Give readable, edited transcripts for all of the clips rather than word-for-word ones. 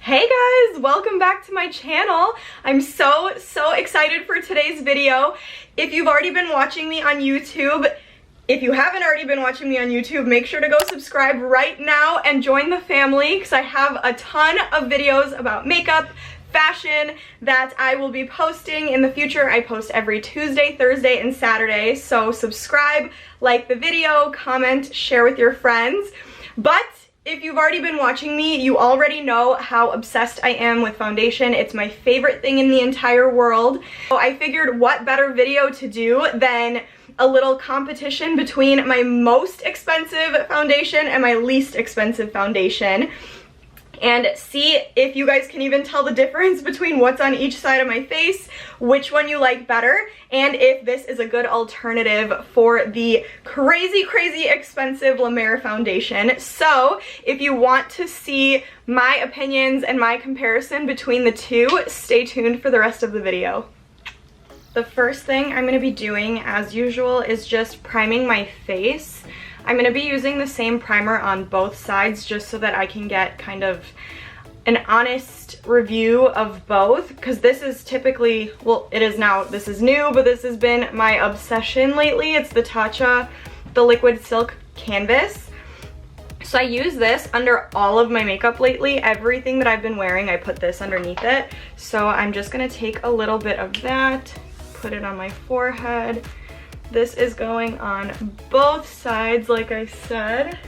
Hey guys, welcome back to my channel. I'm so excited for today's video. If you've already been watching me on YouTube, if you haven't already been watching me on YouTube, make sure to go subscribe right now and join the family because I have a ton of videos about makeup, fashion that I will be posting in the future. I post every Tuesday, Thursday, and Saturday, so subscribe, like the video, comment, share with your friends. But if you've already been watching me, you already know how obsessed I am with foundation. It's my favorite thing in the entire world. So I figured what better video to do than a little competition between my most expensive foundation and my least expensive foundation, and see if you guys can even tell the difference between what's on each side of my face, which one you like better, and if this is a good alternative for the crazy expensive La Mer foundation. So if you want to see my opinions and my comparison between the two, stay tuned for the rest of the video. The first thing I'm going to be doing, as usual, is just priming my face. I'm going to be using the same primer on both sides just so that I can get kind of an honest review of both, because this is typically, well, it is now, this is new, but this has been my obsession lately. It's the Tatcha, the Liquid Silk Canvas. So I use this under all of my makeup lately. Everything that I've been wearing, I put this underneath it. So I'm just going to take a little bit of that, put it on my forehead. This is going on both sides, like I said.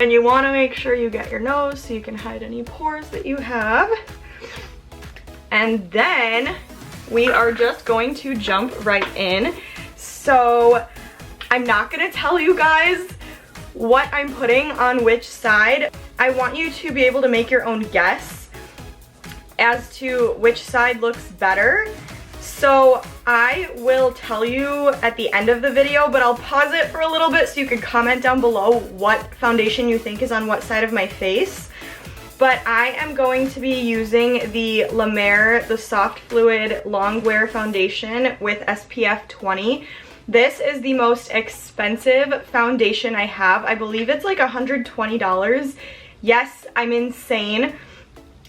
And you want to make sure you get your nose so you can hide any pores that you have. And then we are just going to jump right in. So I'm not going to tell you guys what I'm putting on which side. I want you to be able to make your own guess as to which side looks better. So I will tell you at the end of the video, but I'll pause it for a little bit so you can comment down below what foundation you think is on what side of my face. But I am going to be using the La Mer, the Soft Fluid Long Wear Foundation with SPF 20. This is the most expensive foundation I have. I believe it's like $120. Yes, I'm insane.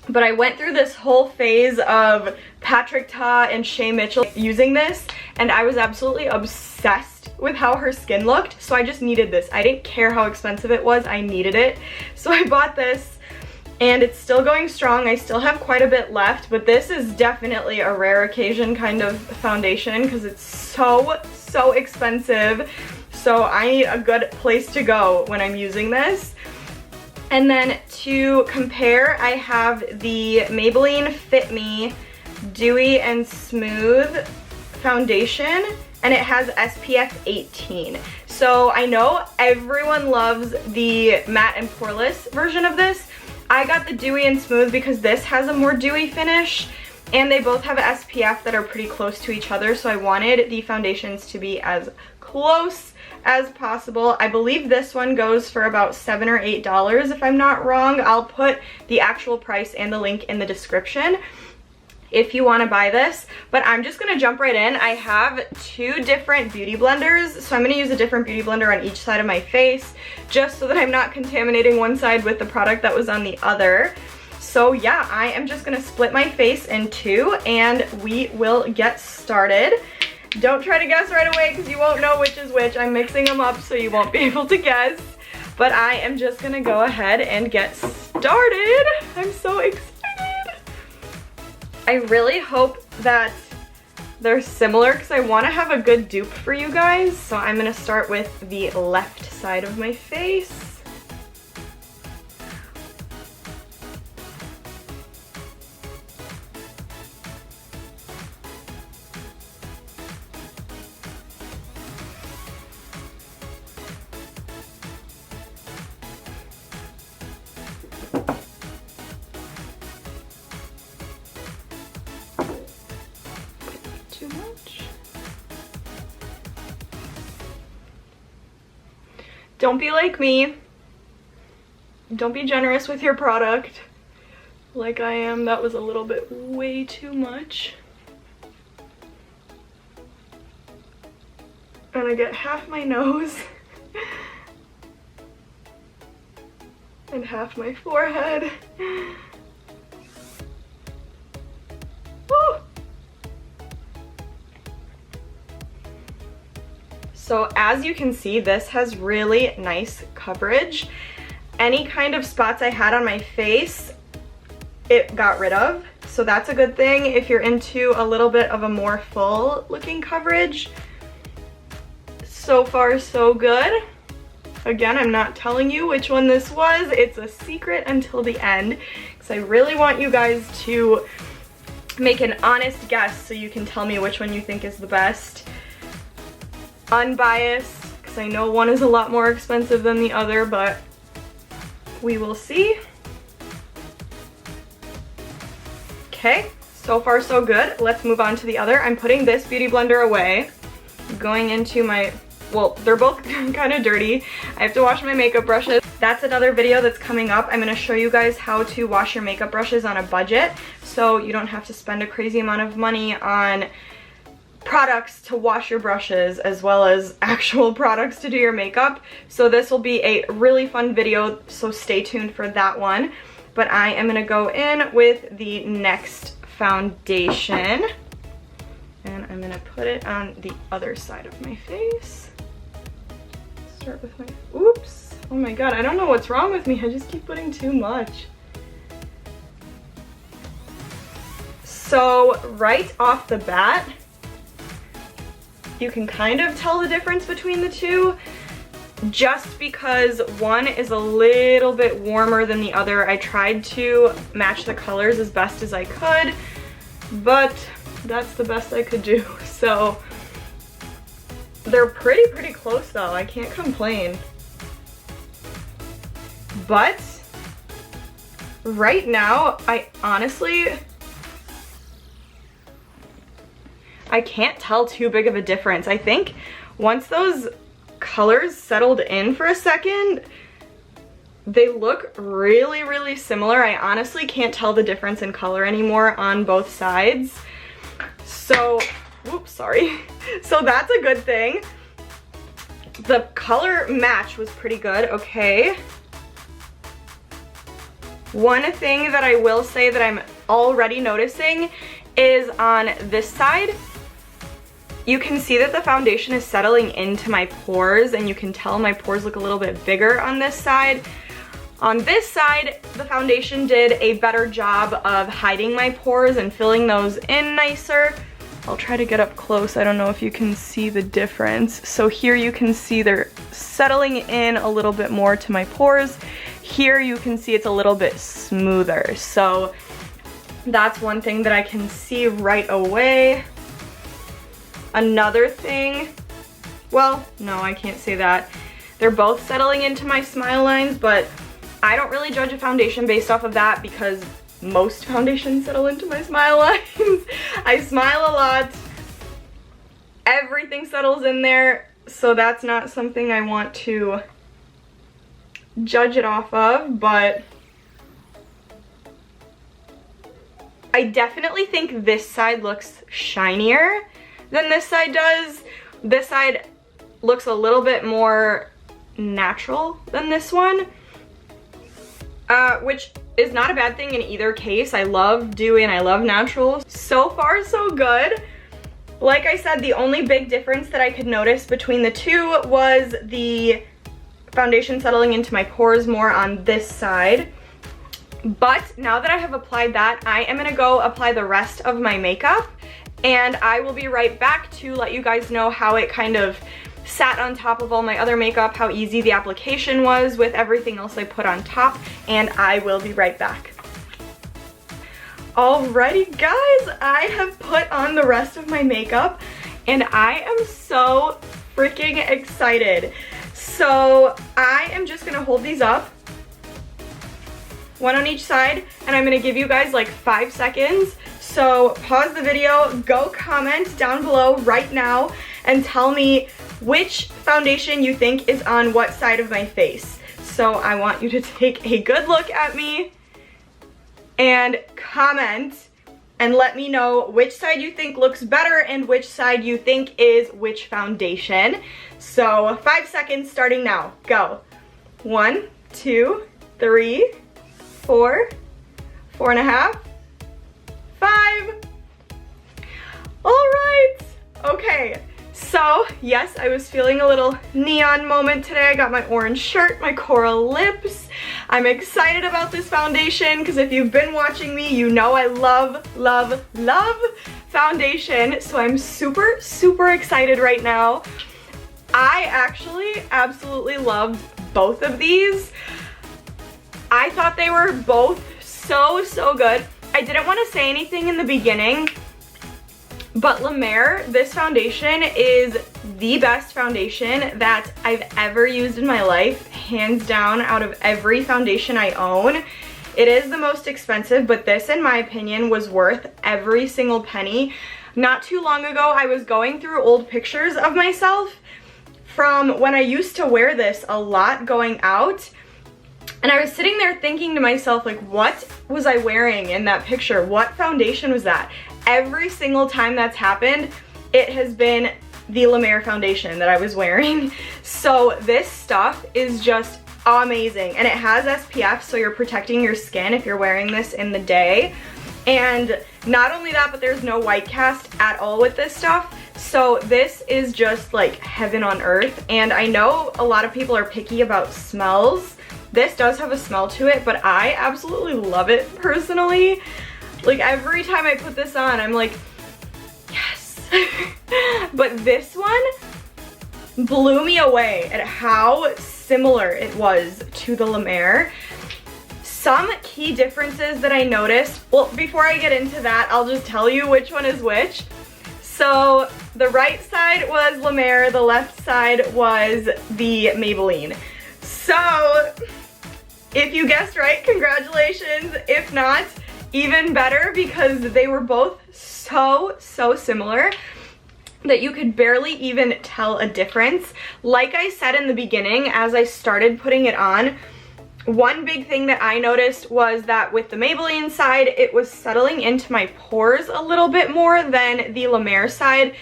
But I went through this whole phase of Patrick Ta and Shay Mitchell using this, and I was absolutely obsessed with how her skin looked, so I just needed this. I didn't care how expensive it was, I needed it. So I bought this, and it's still going strong. I still have quite a bit left, but this is definitely a rare occasion kind of foundation because it's so expensive. So I need a good place to go when I'm using this. And then to compare, I have the Maybelline Fit Me Dewy and Smooth foundation, and it has SPF 18. So I know everyone loves the matte and poreless version of this. I got the Dewy and Smooth because this has a more dewy finish, and they both have SPF that are pretty close to each other, so I wanted the foundations to be as close as possible. I believe this one goes for about $7 or $8 if I'm not wrong. I'll put the actual price and the link in the description if you want to buy this, but I'm just gonna jump right in. I have two different beauty blenders, so I'm gonna use a different beauty blender on each side of my face just so that I'm not contaminating one side with the product that was on the other. So yeah, I am just gonna split my face in two and we will get started. Don't try to guess right away because you won't know which is which. I'm mixing them up so you won't be able to guess. But I am just gonna go ahead and get started. I'm so excited. I really hope that they're similar because I want to have a good dupe for you guys. So I'm gonna start with the left side of my face. Too much. Don't be like me. Don't be generous with your product like I am. That was a little bit way too much. And I get half my nose. and half my forehead. Woo! So as you can see, this has really nice coverage. Any kind of spots I had on my face, it got rid of. So that's a good thing if you're into a little bit of a more full looking coverage. So far, so good. Again, I'm not telling you which one this was. It's a secret until the end, because I really want you guys to make an honest guess so you can tell me which one you think is the best. Unbiased, because I know one is a lot more expensive than the other, but we will see. Okay, so far so good. Let's move on to the other. I'm putting this beauty blender away. Going into my, well, they're both kind of dirty. I have to wash my makeup brushes. That's another video that's coming up. I'm gonna show you guys how to wash your makeup brushes on a budget, so you don't have to spend a crazy amount of money on products to wash your brushes as well as actual products to do your makeup. So this will be a really fun video, so stay tuned for that one. But I am gonna go in with the next foundation, and I'm gonna put it on the other side of my face. Start with my, oops, oh my god, I don't know what's wrong with me, I just keep putting too much. So right off the bat, you can kind of tell the difference between the two, just because one is a little bit warmer than the other. I tried to match the colors as best as I could, but that's the best I could do. So they're pretty close though, I can't complain. But right now, I can't tell too big of a difference. I think once those colors settled in for a second, they look really similar. I honestly can't tell the difference in color anymore on both sides. So, whoops, sorry. So that's a good thing. The color match was pretty good, okay. One thing that I will say that I'm already noticing is on this side, you can see that the foundation is settling into my pores, and you can tell my pores look a little bit bigger on this side. On this side, the foundation did a better job of hiding my pores and filling those in nicer. I'll try to get up close. I don't know if you can see the difference. So here you can see they're settling in a little bit more to my pores. Here you can see it's a little bit smoother. So that's one thing that I can see right away. Another thing, well, no, I can't say that. They're both settling into my smile lines, but I don't really judge a foundation based off of that because most foundations settle into my smile lines. I smile a lot. Everything settles in there, so that's not something I want to judge it off of, but I definitely think this side looks shinier than this side does. This side looks a little bit more natural than this one, which is not a bad thing in either case. I love dewy and I love natural. So far, so good. Like I said, the only big difference that I could notice between the two was the foundation settling into my pores more on this side. But now that I have applied that, I am gonna go apply the rest of my makeup, and I will be right back to let you guys know how it kind of sat on top of all my other makeup, how easy the application was with everything else I put on top, and I will be right back. Alrighty guys, I have put on the rest of my makeup, and I am so freaking excited. So I am just gonna hold these up, one on each side, and I'm gonna give you guys like 5 seconds. So pause the video, go comment down below right now and tell me which foundation you think is on what side of my face. So I want you to take a good look at me and comment and let me know which side you think looks better and which side you think is which foundation. So 5 seconds starting now, go. 1, 2, 3, 4, 4.5, 5. All right, okay. So yes, I was feeling a little neon moment today. I got my orange shirt, my coral lips. I'm excited about this foundation because if you've been watching me, you know I love, love, love foundation. So I'm super, super excited right now. I actually absolutely loved both of these. I thought they were both so, so good. I didn't want to say anything in the beginning, but La Mer, this foundation is the best foundation that I've ever used in my life, hands down, out of every foundation I own. It is the most expensive, but this, in my opinion, was worth every single penny. Not too long ago, I was going through old pictures of myself from when I used to wear this a lot going out, and I was sitting there thinking to myself, like, what was I wearing in that picture? What foundation was that? Every single time that's happened, it has been the La Mer foundation that I was wearing. So this stuff is just amazing, and it has SPF, so you're protecting your skin if you're wearing this in the day. And not only that, but there's no white cast at all with this stuff. So this is just like heaven on earth. And I know a lot of people are picky about smells. This does have a smell to it, but I absolutely love it personally. Like every time I put this on, I'm like, yes. But this one blew me away at how similar it was to the La Mer. Some key differences that I noticed, well, before I get into that, I'll just tell you which one is which. So the right side was La Mer, the left side was the Maybelline. So if you guessed right, congratulations. If not, even better, because they were both so, so similar that you could barely even tell a difference. Like I said in the beginning, as I started putting it on, one big thing that I noticed was that with the Maybelline side, it was settling into my pores a little bit more than the La Mer side.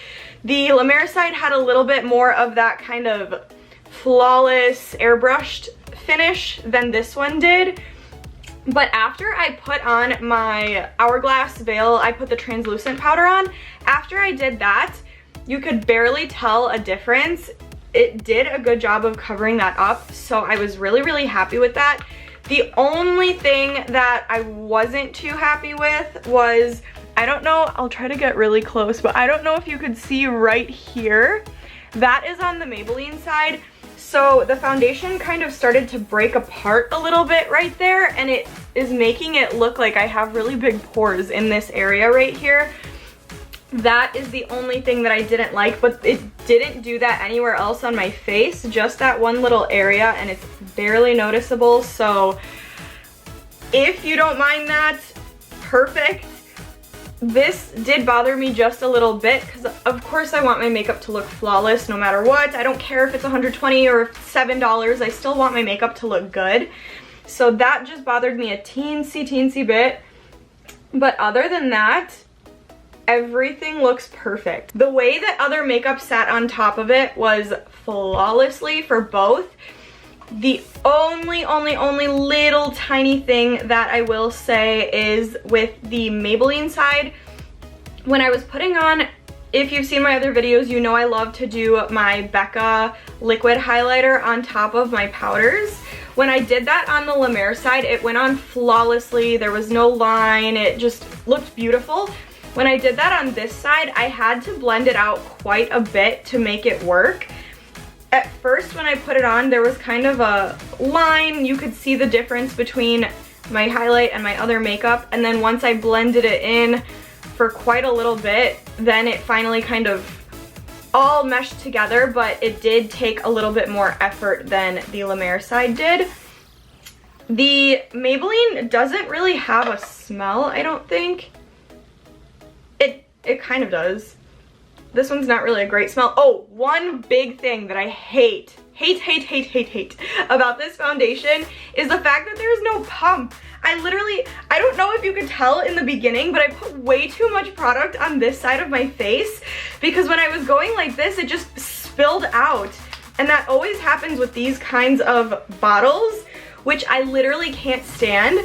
The La Mer side had a little bit more of that kind of flawless, airbrushed finish than this one did. But after I put on my Hourglass Veil, I put the translucent powder on. After I did that, you could barely tell a difference. It did a good job of covering that up, so I was really, really happy with that. The only thing that I wasn't too happy with was, I don't know, I'll try to get really close, but I don't know if you could see right here. That is on the Maybelline side. So the foundation kind of started to break apart a little bit right there, and it is making it look like I have really big pores in this area right here. That is the only thing that I didn't like, but it didn't do that anywhere else on my face, just that one little area, and it's barely noticeable. So if you don't mind that, perfect. This did bother me just a little bit because of course I want my makeup to look flawless no matter what. I don't care if it's $120 or $7, I still want my makeup to look good. So that just bothered me a teensy bit. But other than that, everything looks perfect. The way that other makeup sat on top of it was flawlessly for both. The only little tiny thing that I will say is with the Maybelline side, when I was putting on, if you've seen my other videos, you know I love to do my Becca liquid highlighter on top of my powders. When I did that on the La Mer side, it went on flawlessly. There was no line. It just looked beautiful. When I did that on this side, I had to blend it out quite a bit to make it work. At first, when I put it on, there was kind of a line. You could see the difference between my highlight and my other makeup. And then once I blended it in for quite a little bit, then it finally kind of all meshed together, but it did take a little bit more effort than the La Mer side did. The Maybelline doesn't really have a smell, I don't think. It kind of does. This one's not really a great smell. Oh, one big thing that I hate about this foundation is the fact that there's no pump. I don't know if you could tell in the beginning, but I put way too much product on this side of my face because when I was going like this, it just spilled out. And that always happens with these kinds of bottles which I literally can't stand.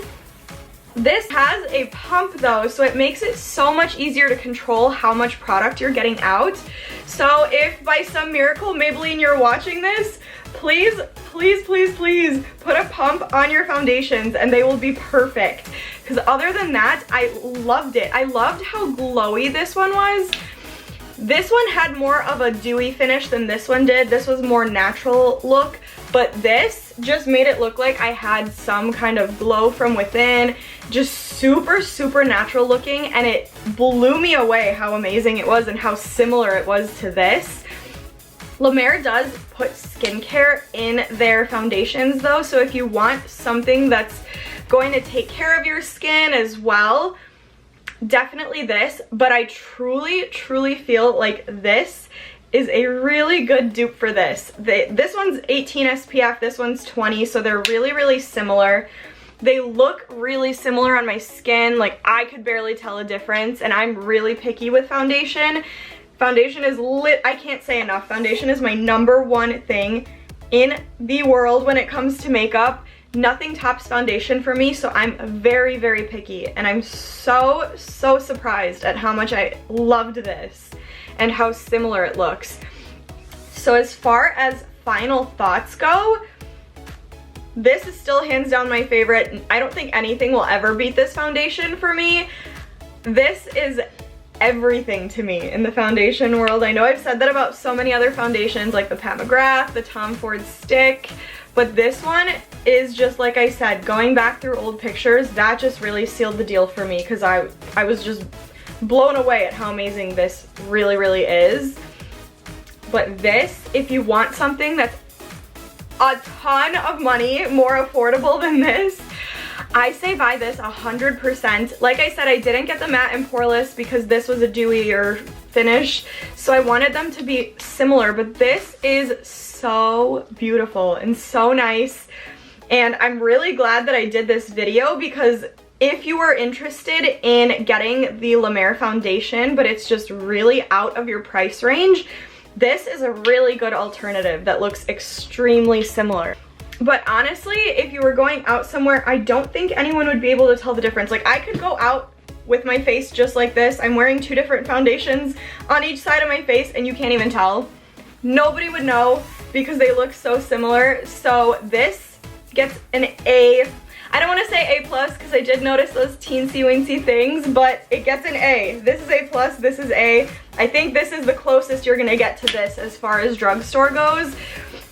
This has a pump though, so it makes it so much easier to control how much product you're getting out. So if by some miracle, Maybelline, you're watching this, please, please, please, please put a pump on your foundations and they will be perfect. Because other than that, I loved it. I loved how glowy this one was. This one had more of a dewy finish than this one did. This was more natural look, but this just made it look like I had some kind of glow from within. Just super, super natural looking, and it blew me away how amazing it was and how similar it was to this. La Mer does put skincare in their foundations though, so if you want something that's going to take care of your skin as well, definitely this. But I truly, truly feel like this is a really good dupe for this. This one's 18 SPF, this one's 20, so they're really, really similar. They look really similar on my skin, like I could barely tell a difference, and I'm really picky with foundation. Foundation is I can't say enough. Foundation is my #1 thing in the world when it comes to makeup. Nothing tops foundation for me, so I'm very, very picky, and I'm so, so surprised at how much I loved this and how similar it looks. So as far as final thoughts go, this is still hands down my favorite. I don't think anything will ever beat this foundation for me. This is everything to me in the foundation world. I know I've said that about so many other foundations like the Pat McGrath, the Tom Ford Stick, but this one is just, like I said, going back through old pictures, that just really sealed the deal for me because I was just blown away at how amazing this really, really is. But this, if you want something that's a ton of money more affordable than this, I say buy this 100%. Like I said, I didn't get the matte and poreless because this was a dewier finish, so I wanted them to be similar, but this is so beautiful and so nice, and I'm really glad that I did this video because if you are interested in getting the La Mer foundation, but it's just really out of your price range, this is a really good alternative that looks extremely similar. But honestly, if you were going out somewhere, I don't think anyone would be able to tell the difference. Like, I could go out with my face just like this. I'm wearing 2 different foundations on each side of my face and you can't even tell. Nobody would know because they look so similar. So this gets an A. I don't want to say A+ because I did notice those teensy weensy things, but it gets an A. This is A+, this is A. I think this is the closest you're gonna get to this as far as drugstore goes.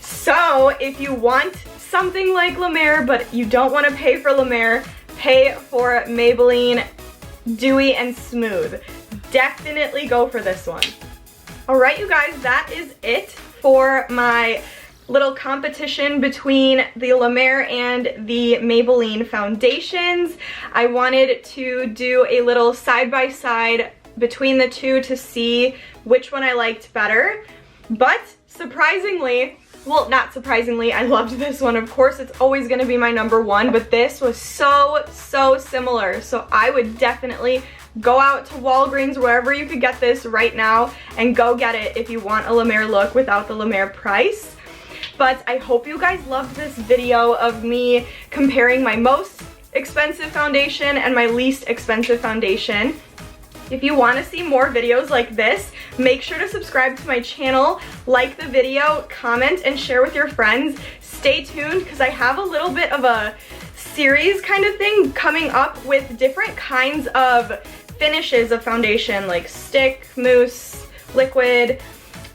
So if you want something like La Mer, but you don't want to pay for La Mer, pay for Maybelline Dewy and Smooth. Definitely go for this one. Alright you guys, that is it for my little competition between the La Mer and the Maybelline foundations. I wanted to do a little side-by-side between the two to see which one I liked better, but surprisingly, well, not surprisingly, I loved this one. Of course, it's always going to be my #1, but this was so, so similar. So I would definitely go out to Walgreens, wherever you could get this right now, and go get it if you want a La Mer look without the La Mer price. But I hope you guys loved this video of me comparing my most expensive foundation and my least expensive foundation. If you want to see more videos like this, make sure to subscribe to my channel, like the video, comment, and share with your friends. Stay tuned because I have a little bit of a series kind of thing coming up with different kinds of finishes of foundation, like stick, mousse, liquid,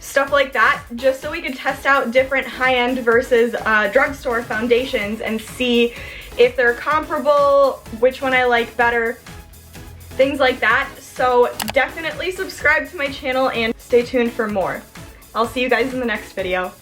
stuff like that, just so we could test out different high-end versus drugstore foundations and see if they're comparable, which one I like better, things like that. So definitely subscribe to my channel and stay tuned for more. I'll see you guys in the next video.